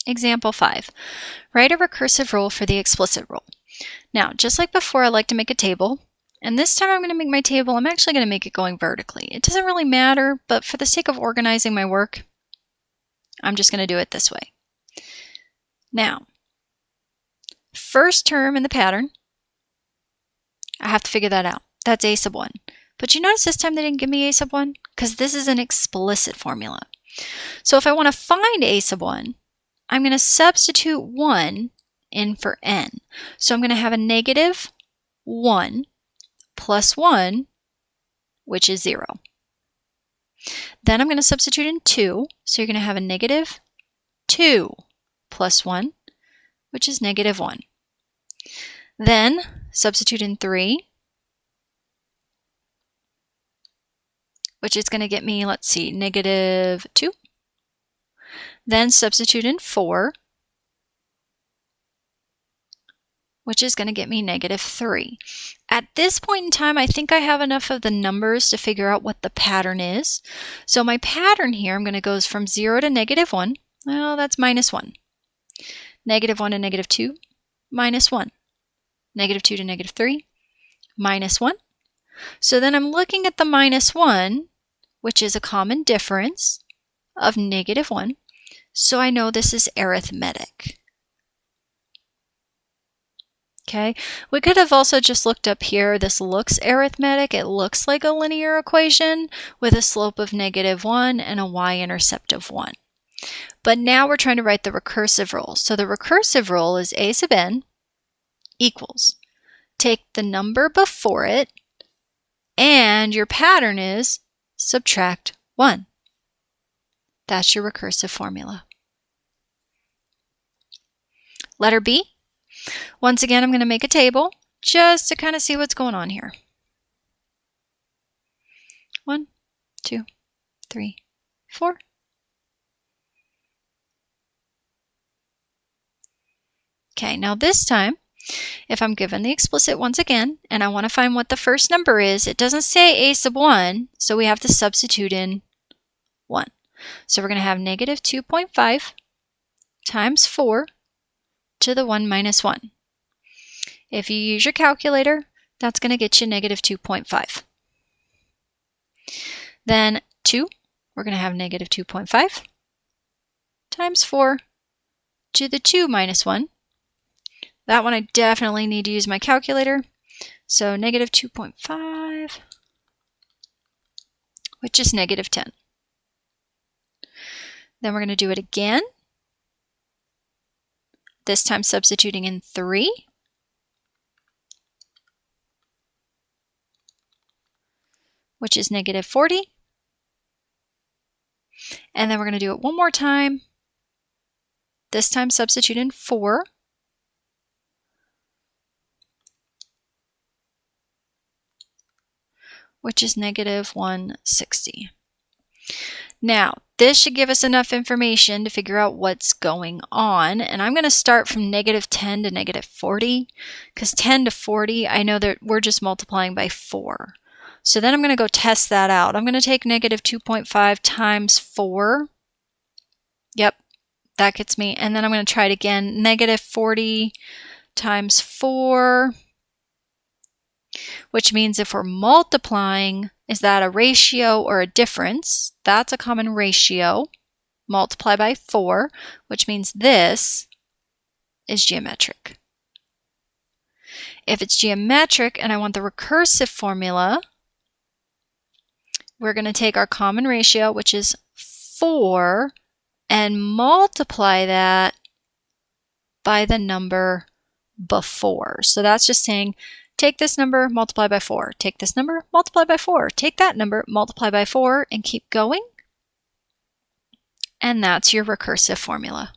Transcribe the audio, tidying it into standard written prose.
Example 5. Write a recursive rule for the explicit rule. Now, just like before, I like to make a table. And this time I'm going to make my table, I'm actually going to make it going vertically. It doesn't really matter, but for the sake of organizing my work, I'm just going to do it this way. Now, first term in the pattern, I have to figure that out. That's a sub 1. But you notice this time they didn't give me a sub 1? Because this is an explicit formula. So if I want to find a sub 1, I'm going to substitute 1 in for n. So I'm going to have a negative 1 plus 1, which is 0. Then I'm going to substitute in 2. So you're going to have a negative 2 plus 1, which is negative 1. Then substitute in 3, which is going to get me, let's see, negative 2. Then substitute in 4, which is going to get me negative 3. At this point in time, I think I have enough of the numbers to figure out what the pattern is. So my pattern here, I'm going to go from 0 to negative 1. Well, that's minus 1. Negative 1 to negative 2, minus 1. Negative 2 to negative 3, minus 1. So then I'm looking at the minus 1, which is a common difference of negative 1. So I know this is arithmetic. Okay, we could have also just looked up here. This looks arithmetic. It looks like a linear equation with a slope of negative 1 and a y-intercept of 1. But now we're trying to write the recursive rule. So the recursive rule is a sub n equals. Take the number before it, and your pattern is subtract 1. That's your recursive formula. Letter B. Once again, I'm going to make a table just to kind of see what's going on here. 1, 2, 3, 4. Okay, now this time, if I'm given the explicit once again, and I want to find what the first number is, it doesn't say a sub 1, so we have to substitute in 1. So we're going to have negative 2.5 times 4 to the 1 minus 1. If you use your calculator, that's going to get you negative 2.5. Then 2, we're going to have negative 2.5 times 4 to the 2 minus 1. That one I definitely need to use my calculator. So negative 2.5, which is negative 10. Then we're going to do it again. This time substituting in 3. Which is negative 40. And then we're going to do it one more time. This time substitute in 4. Which is negative 160. Now, this should give us enough information to figure out what's going on. And I'm going to start from negative 10 to negative 40, because 10 to 40, I know that we're just multiplying by 4. So then I'm going to go test that out. I'm going to take negative 2.5 times 4. Yep, that gets me. And then I'm going to try it again. Negative 40 times 4. Which means if we're multiplying, is that a ratio or a difference? That's a common ratio. Multiply by 4, which means this is geometric. If it's geometric and I want the recursive formula, we're going to take our common ratio, which is 4, and multiply that by the number before. So that's just saying, take this number, multiply by 4. Take this number, multiply by 4. Take that number, multiply by 4, and keep going. And that's your recursive formula.